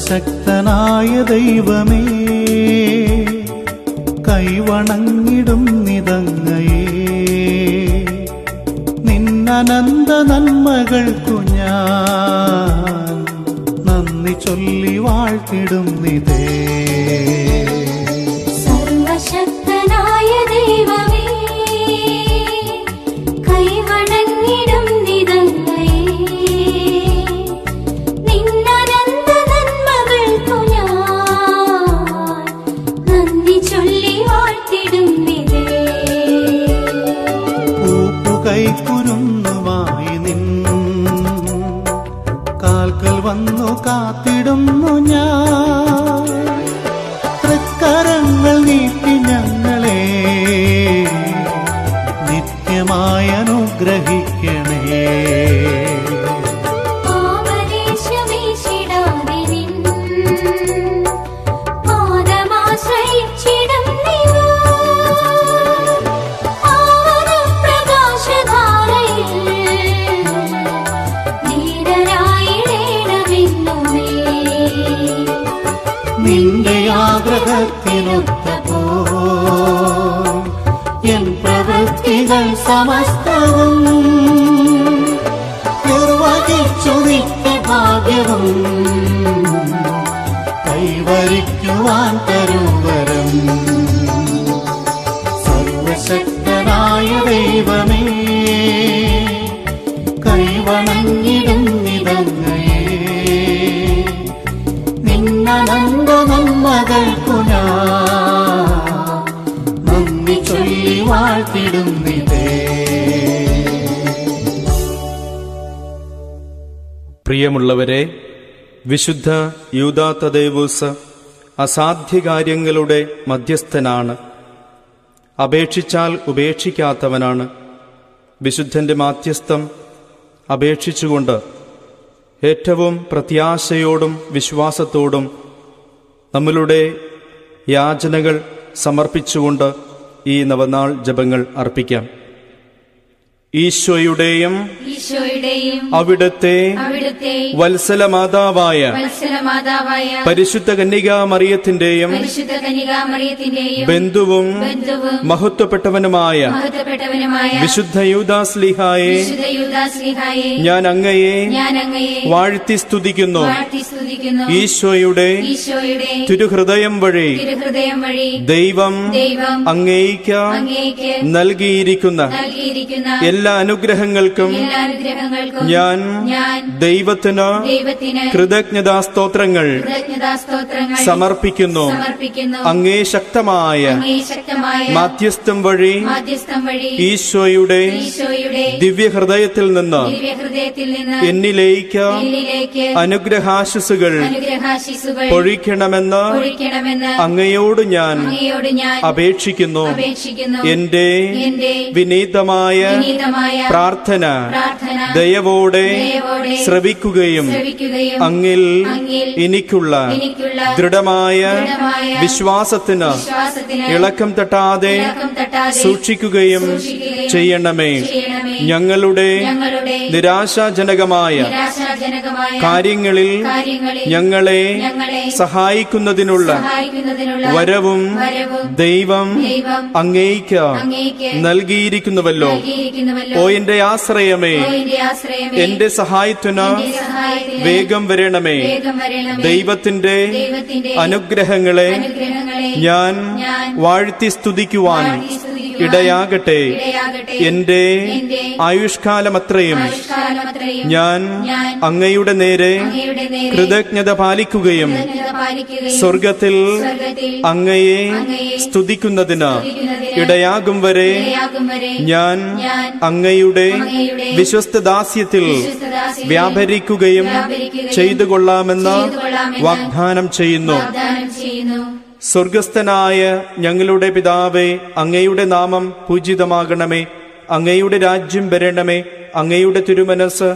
സർവശക്തനായ ദൈവമേ, കൈവണങ്ങിടും നിതങ്ങയേ. നിന്നനന്ത നന്മകൾക്കു ഞാൻ നന്ദി ചൊല്ലി വാഴ്ത്തിടും നിതേ. സർവശക്തനായ ദൈവമേ, കൈവണങ്ങിടും നിതങ്ങയേ. നിന്നനന്ത നന്മകൾക്കു ഞാൻ നന്ദി ചൊല്ലി വാഴ്ത്തിടും നിതേ. കൂപ്പുകൈക്കുരുന്നുമായി നിൻ കാൽക്കൽ വന്നു കാത്തിടുന്നു ഞാൻ. തൃക്കരങ്ങൾ നീട്ടി ഞങ്ങളെ നിത്യമായി അനുഗ്രഹിക്കണേ. നിന്റെ ആഗ്രഹത്തിനൊത്തപ്പോ എൻ പ്രവൃത്തികൾ സമസ്തവും നിർവഹിച്ചു നിത്യഭാഗ്യവും കൈവരിക്കുവാൻ തരുവരം. സർവശക്തനായ ദൈവമേ, കൈവണങ്ങിടും നിതങ്ങയേ. നിന്നനന്ത നന്മകൾക്കു ഞാൻ നന്ദി ചൊല്ലി വാഴ്ത്തിടും നിതേ. പ്രിയമുള്ളവരെ, വിശുദ്ധ യൂദാ തദേവൂസ് അസാധ്യകാര്യങ്ങളുടെ മധ്യസ്ഥനാണ്. അപേക്ഷിച്ചാൽ ഉപേക്ഷിക്കാത്തവനാണ്. വിശുദ്ധന്റെ മാധ്യസ്ഥം അപേക്ഷിച്ചുകൊണ്ട് ഏറ്റവും പ്രത്യാശയോടും വിശ്വാസത്തോടും നമ്മളുടെ യാചനകൾ സമർപ്പിച്ചുകൊണ്ട് ഈ നവനാൾ ജപങ്ങൾ അർപ്പിക്കാം. ഈശോയുടെയും അവിടുത്തെ വത്സലമാതാവായ പരിശുദ്ധ കന്യകാ മറിയത്തിന്റെയും ബന്ധുവും മഹത്വപ്പെട്ടവനുമായ വിശുദ്ധ യൂദാസ്ലീഹായെ ഞാൻ അങ്ങയെ വാഴ്ത്തി സ്തുതിക്കുന്നു. ഈശോയുടെ തിരുഹൃദയം വഴി ദൈവം അങ്ങേയ്ക്ക് നൽകിയിരിക്കുന്ന എല്ലാ അനുഗ്രഹങ്ങൾക്കും ഞാൻ ദൈവത്തിന് കൃതജ്ഞതാസ്തോത്രങ്ങൾ സമർപ്പിക്കുന്നു. അങ്ങേ ശക്തമായ മാധ്യസ്ഥം വഴി ഈശോയുടെ ദിവ്യഹൃദയത്തിൽ നിന്ന് എന്നിലേക്ക് അനുഗ്രഹാശിസുകൾ പൊഴിക്കണമെന്ന് അങ്ങയോട് ഞാൻ അപേക്ഷിക്കുന്നു. എന്റെ വിനീതമായ പ്രാർത്ഥന ദയവോടെ ശ്രവിക്കുകയും അങ്ങിൽ എനിക്കുള്ള ദൃഢമായ വിശ്വാസത്തിന് ഇളക്കം തട്ടാതെ സൂക്ഷിക്കുകയും ചെയ്യണമേ. ഞങ്ങളുടെ നിരാശാജനകമായ കാര്യങ്ങളിൽ ഞങ്ങളെ സഹായിക്കുന്നതിനുള്ള വരവും ദൈവം അങ്ങേയ്ക്ക് നൽകിയിരിക്കുന്നുവല്ലോ. ഓ എന്റെ ആശ്രയമേ, എന്റെ സഹായത്തിന് വേഗം വരണമേ. ദൈവത്തിന്റെ അനുഗ്രഹങ്ങളെ ഞാൻ വാഴ്ത്തി സ്തുതിക്കുവാൻ ഇടയാകട്ടെ. എന്റെ ആയുഷ്കാലമത്രയും ഞാൻ അങ്ങയുടെ നേരെ കൃതജ്ഞത പാലിക്കുകയും സ്വർഗത്തിൽ അങ്ങയെ സ്തുതിക്കുന്നതിന് ഇടയാകും വരെ ഞാൻ അങ്ങയുടെ വിശ്വസ്തദാസ്യത്തിൽ വ്യാപരിക്കുകയും ചെയ്തുകൊള്ളാമെന്ന് വാഗ്ദാനം ചെയ്യുന്നു. സ്വർഗസ്ഥനായ ഞങ്ങളുടെ പിതാവേ, അങ്ങയുടെ നാമം പൂജിതമാകണമേ. അങ്ങയുടെ രാജ്യം വരണമേ. അങ്ങയുടെ തിരുമനസ്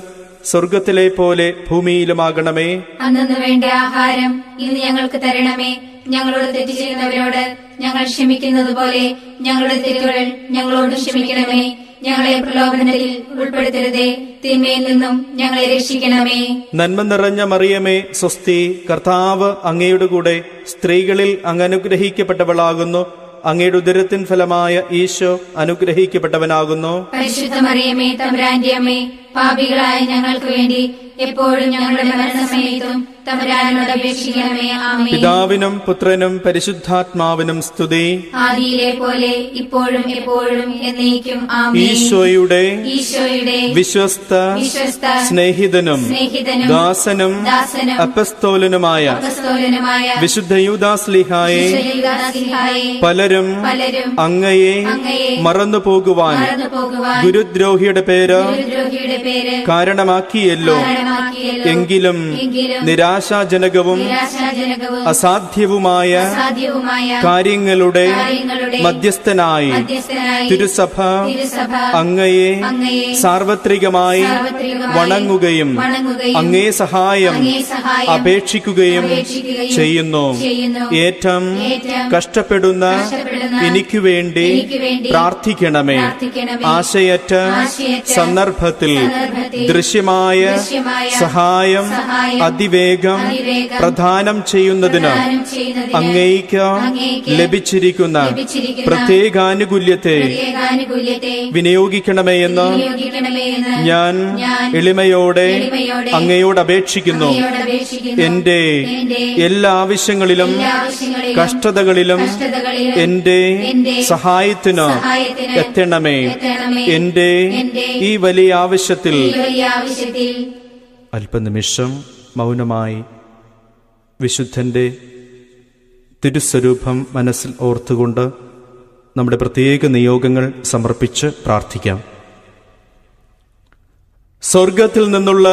സ്വർഗത്തിലെ പോലെ ഭൂമിയിലുമാകണമേ. അന്നു വേണ്ട ആഹാരം ഇന്ന് ഞങ്ങൾക്ക് തരണമേ. ഞങ്ങളോട് തെറ്റ് ചെയ്യുന്നവരോട് ഞങ്ങൾ ക്ഷമിക്കുന്നത് പോലെ ഞങ്ങളുടെ തെറ്റുകൾ ഞങ്ങളോട് ക്ഷമിക്കണമേ. ഞങ്ങളെ പ്രലോഭനത്തിൽ ഉൾപ്പെടുത്തരുതേ. തിന്മയിൽ നിന്നും ഞങ്ങളെ രക്ഷിക്കണമേ. നന്മ നിറഞ്ഞ മറിയമേ, സ്വസ്തി. കർത്താവ് അങ്ങയുടെ കൂടെ സ്ത്രീകളിൽ അങ്ങ് അനുഗ്രഹിക്കപ്പെട്ടവളാകുന്നു. അങ്ങയുടെ ഉദരത്തിൻ ഫലമായ ഈശോ അനുഗ്രഹിക്കപ്പെട്ടവനാകുന്നു. പരിശുദ്ധ മറിയമേ, തമ്പുരാന്റെ അമ്മേ, പാപികളായ ഞങ്ങൾക്ക് വേണ്ടി എപ്പോഴും ഞങ്ങളുടെ മരണസമയത്തും തമ്പുരാനോട് അപേക്ഷിക്കണമേ. ആമേൻ. പിതാവിനും പുത്രനും പരിശുദ്ധാത്മാവിനും സ്തുതി. ആദിയിലെ പോലെ ഇപ്പോഴും എപ്പോഴും എന്നേക്കും. ആമേൻ. ഈശോയുടെ വിശ്വസ്ത സ്നേഹിതനും ദാസനും അപ്പസ്തോലനുമായ വിശുദ്ധ യൂദാസ്ലീഹായെ പലരും അങ്ങയെ മറന്നു പോകുവാൻ ഗുരുദ്രോഹിയുടെ പേര് കാരണമാക്കിയല്ലോ. എങ്കിലും നിരാശാജനകവും അസാധ്യവുമായ കാര്യങ്ങളുടെ മധ്യസ്ഥനായി തിരുസഭ അങ്ങയെ സാർവത്രികമായി വണങ്ങുകയും അങ്ങേ സഹായം അപേക്ഷിക്കുകയും ചെയ്യുന്നു. ഏറ്റവും കഷ്ടപ്പെടുന്ന എനിക്ക് വേണ്ടി പ്രാർത്ഥിക്കണമേ. ആശയറ്റ സന്ദർഭത്തിൽ ദൃശ്യമായ സഹായം അതിവേഗം പ്രദാനം ചെയ്യുന്നതിന് അങ്ങേയ്ക്ക് ലഭിച്ചിരിക്കുന്ന പ്രത്യേകാനുകൂല്യത്തെ വിനിയോഗിക്കണമേ എന്ന് ഞാൻ എളിമയോടെ അങ്ങയോട് അപേക്ഷിക്കുന്നു. എന്റെ എല്ലാ ആവശ്യങ്ങളിലും കഷ്ടതകളിലും എന്റെ സഹായത്തിന് എത്തണമേ. എന്റെ ഈ വലിയ ആവശ്യത്തിൽ അല്പനിമിഷം മൗനമായി വിശുദ്ധന്റെ തിരുസ്വരൂപം മനസ്സിൽ ഓർത്തുകൊണ്ട് നമ്മുടെ പ്രത്യേക നിയോഗങ്ങൾ സമർപ്പിച്ച് പ്രാർത്ഥിക്കാം. സ്വർഗത്തിൽ നിന്നുള്ള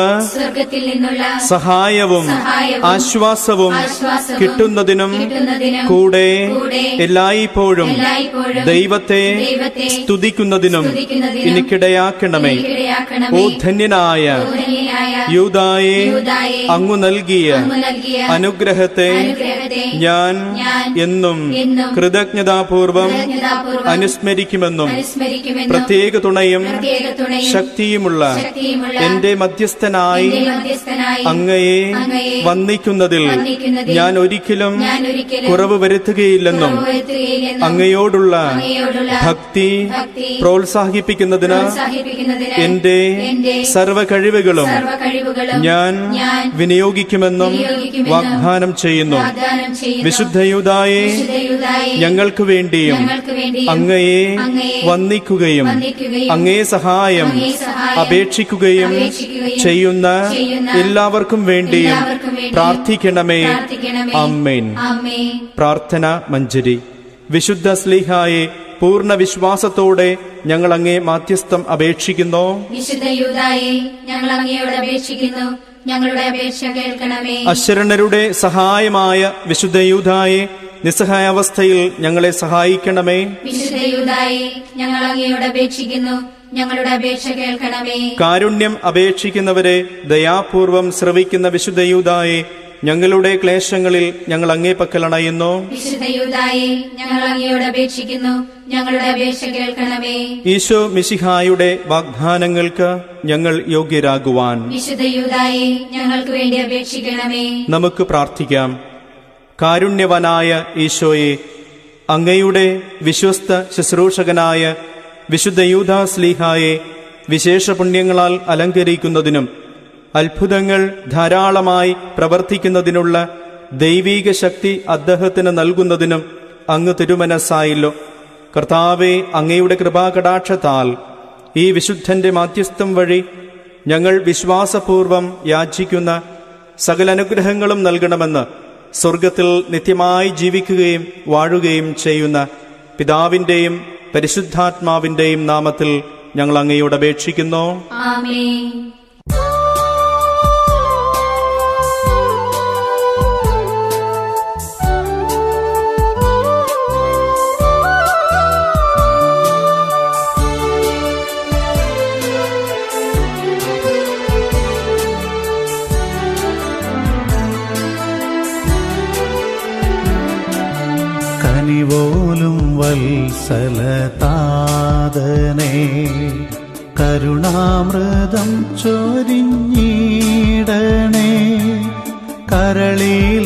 സഹായവും ആശ്വാസവും കിട്ടുന്നതിനും കൂടെ എല്ലായ്പ്പോഴും ദൈവത്തെ സ്തുതിക്കുന്നതിനും എനിക്കിടയാക്കണമേ. ഓ ധന്യനായ യൂദായെ, അങ്ങു നൽകിയ അനുഗ്രഹത്തെ ഞാൻ എന്നും കൃതജ്ഞതാപൂർവം അനുസ്മരിക്കുമെന്നും പ്രത്യേക തുണയും ശക്തിയുമുള്ള എന്റെ മധ്യസ്ഥനായി അങ്ങയെ വന്ദിക്കുന്നതിൽ ഞാൻ ഒരിക്കലും കുറവ് വരുത്തുകയില്ലെന്നും അങ്ങയോടുള്ള ഭക്തി പ്രോത്സാഹിപ്പിക്കുന്നതിന് എന്റെ സർവ കഴിവുകളും ഞാൻ വിനിയോഗിക്കുമെന്നും വാഗ്ദാനം ചെയ്യുന്നു. വിശുദ്ധ യൂദായെ, ഞങ്ങൾക്ക് വേണ്ടിയും അങ്ങയെ വന്ദിക്കുകയും അങ്ങേ സഹായം അപേക്ഷിക്കുകയും ചെയ്യുന്ന എല്ലാവർക്കും വേണ്ടിയും പ്രാർത്ഥിക്കണമേ. ആമേൻ. പ്രാർത്ഥന മഞ്ജരി. വിശുദ്ധ സ്ലീഹായെ, പൂർണ്ണ വിശ്വാസത്തോടെ ഞങ്ങൾ അങ്ങേ മാധ്യസ്ഥം അപേക്ഷിക്കുന്നു. വിശുദ്ധ യൂദായെ, ഞങ്ങൾ അങ്ങയോട് അപേക്ഷിക്കുന്നു. ഞങ്ങളുടെ അപേക്ഷ കേൾക്കണമേ. അശരണരുടെ സഹായമായ വിശുദ്ധ യൂദായെ, നിസ്സഹായാവസ്ഥയിൽ ഞങ്ങളെ സഹായിക്കണമേ. വിശുദ്ധ യൂദായെ, ഞങ്ങൾ അങ്ങയോട് അപേക്ഷിക്കുന്നു. ഞങ്ങളുടെ അപേക്ഷ കേൾക്കണമേ. കാരുണ്യം അപേക്ഷിക്കുന്നവരെ ദയാപൂർവം ശ്രവിക്കുന്ന വിശുദ്ധ യൂദായെ, ഞങ്ങളുടെ ക്ലേശങ്ങളിൽ ഞങ്ങൾ അങ്ങേ പക്കൽ അണയുന്നു. വിശുദ്ധ യൂദായെ, ഞങ്ങൾ അങ്ങയോട് അപേക്ഷിക്കുന്നു. ഞങ്ങളുടെ അപേക്ഷ കേൾക്കണമേ. ഈശോ മിശിഹായുടെ വാഗ്ദാനങ്ങൾക്ക് ഞങ്ങൾ യോഗ്യരാകുവാൻ വിശുദ്ധ യൂദായെ, ഞങ്ങൾക്ക് വേണ്ടി അപേക്ഷിക്കണമേ. നമുക്ക് പ്രാർത്ഥിക്കാം. കാരുണ്യവനായ ഈശോയെ, അങ്ങയുടെ വിശ്വസ്ത ശുശ്രൂഷകനായ വിശുദ്ധ യൂദാസ്ലീഹായെ വിശേഷ പുണ്യങ്ങളാൽ അലങ്കരിക്കുന്നതിനും അത്ഭുതങ്ങൾ ധാരാളമായി പ്രവർത്തിക്കുന്നതിനുള്ള ദൈവീക ശക്തി അദ്ദേഹത്തിന് നൽകുന്നതിനും അങ്ങ് തിരുമനസ്സായല്ലോ. കർത്താവെ, അങ്ങയുടെ കൃപാകടാക്ഷത്താൽ ഈ വിശുദ്ധന്റെ മാധ്യസ്ഥം വഴി ഞങ്ങൾ വിശ്വാസപൂർവം യാചിക്കുന്ന സകല അനുഗ്രഹങ്ങളും നൽകണമെന്ന് സ്വർഗത്തിൽ നിത്യമായി ജീവിക്കുകയും വാഴുകയും ചെയ്യുന്ന പിതാവിന്റെയും പരിശുദ്ധാത്മാവിന്റെയും നാമത്തിൽ ഞങ്ങൾ അങ്ങയോട് അപേക്ഷിക്കുന്നു. ആമേൻ. കനിവോലും വത്സലതാതനേ, നാഥനേ കരുണാമൃതം ചൊരിഞ്ഞിടണേ. കരളിലോരായിരം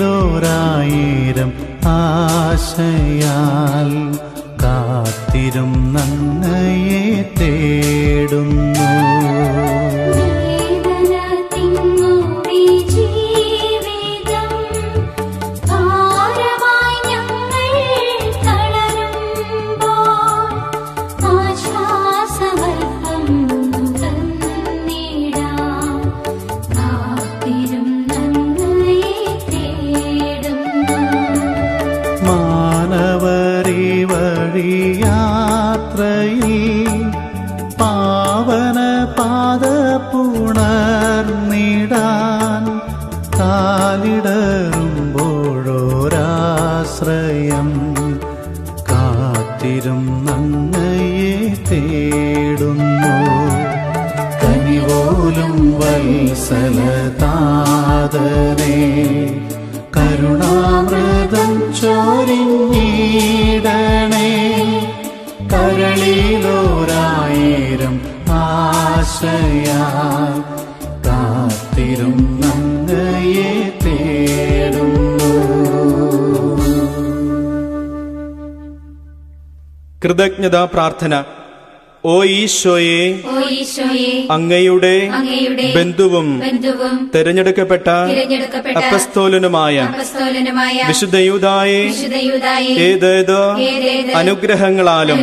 ആശയാൽ കാത്തിരും നന്നയെ തേടുന്നു. യാത്രയിൽ പാവന പാദ പുണർന്നിടാൻ കാലിടറുമ്പോഴോരാശ്രയം കാത്തിരും നന്നയെ തേടുന്നു. കനിപോലും വത്സലതാതനേ കരുണാമൃതം ചൊരിഞ്ഞിടണേ. കരളിലോരായിരം ആശയാൽ കാത്തിരും നന്നയെ തേടുന്നു. കൃതജ്ഞതാ പ്രാർത്ഥന. ഓ ഈശോയെ, അങ്ങയുടെ ബന്ധുവും തെരഞ്ഞെടുക്കപ്പെട്ട അപ്പസ്തോലനുമായ വിശുദ്ധ യൂദായെ ഏതേത് അനുഗ്രഹങ്ങളാലും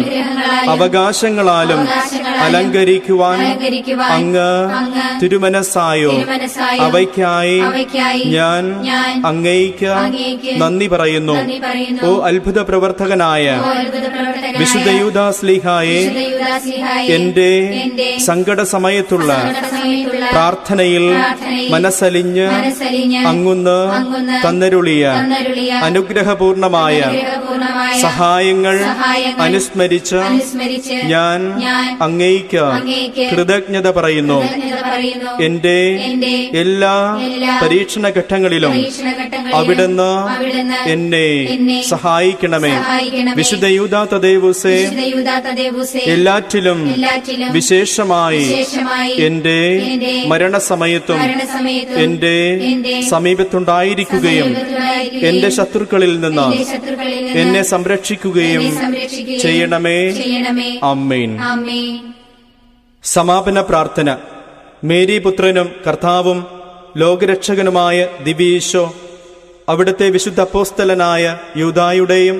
അവകാശങ്ങളാലും അലങ്കരിക്കുവാൻ അങ്ങ് തിരുമനസ്സായോ? അവയ്ക്കായി ഞാൻ അങ്ങേയ്ക്ക് നന്ദി പറയുന്നു. ഓ അത്ഭുത പ്രവർത്തകനായ വിശുദ്ധ യൂദാ ശ്ലീഹായെ, എന്റെ സങ്കട സമയത്തുള്ള പ്രാർത്ഥനയിൽ മനസ്സലിഞ്ഞ് അങ്ങുന്ന് തന്നരുളിയ അനുഗ്രഹപൂർണമായ സഹായങ്ങൾ അനുസ്മരിച്ച് ഞാൻ അങ്ങേയ്ക്ക് കൃതജ്ഞത പറയുന്നു. എന്റെ എല്ലാ പരീക്ഷണ ഘട്ടങ്ങളിലും അവിടുന്ന് എന്നെ സഹായിക്കണമേ. വിശുദ്ധ യൂദാ തദേവുസേ, എല്ലാറ്റിലും വിശേഷമായി എന്റെ മരണസമയത്തും എന്റെ സമീപത്തുണ്ടായിരിക്കുകയും എന്റെ ശത്രുക്കളിൽ നിന്ന് എന്നെ സംരക്ഷിക്കുകയും ചെയ്യണമേ. ആമേൻ. സമാപന പ്രാർത്ഥന. മേരി പുത്രനും കർത്താവും ലോകരക്ഷകനുമായ ദിവ്യേശോ, അവിടുത്തെ വിശുദ്ധ അപ്പോസ്തലനായ യൂദായുടെയും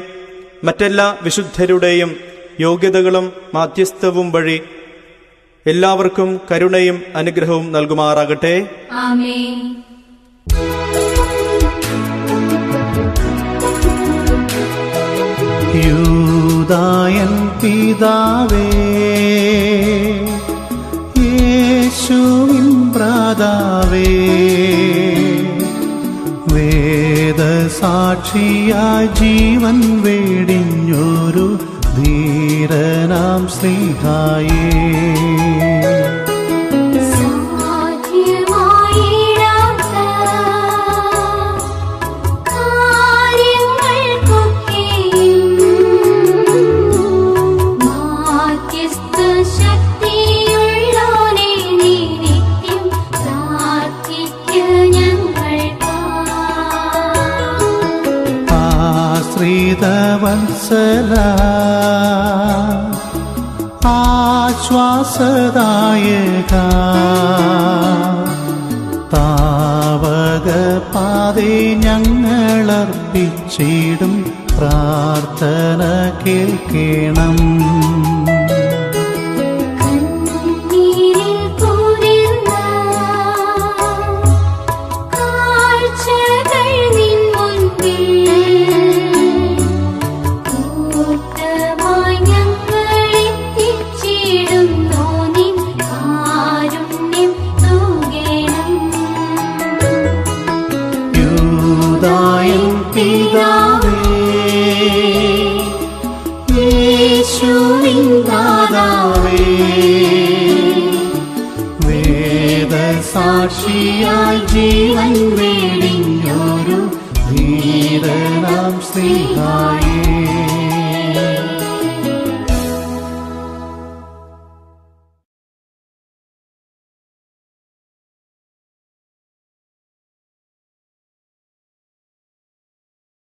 മറ്റെല്ലാ വിശുദ്ധരുടെയും യോഗ്യതകളും മാധ്യസ്ഥവും വഴി എല്ലാവർക്കും കരുണയും അനുഗ്രഹവും നൽകുമാറാകട്ടെ. ആമേൻ. യൂദായൻ പിതാവേ, യേശുവിൻ ഭ്രാതാവേ, വേദസാക്ഷിയായി ജീവൻ വേടിഞ്ഞൊരു ധീരനാം ശ്ലീഹായേ, വത്സല ആശ്വാസദായക, താവക പാതേ ഞങ്ങളർപ്പിച്ചിടും പ്രാർത്ഥന കേൾക്കണം. വേദസാക്ഷിയായി ജീവൻ വേടിഞ്ഞൊരു ധീരനാം ശ്ലീഹായേ,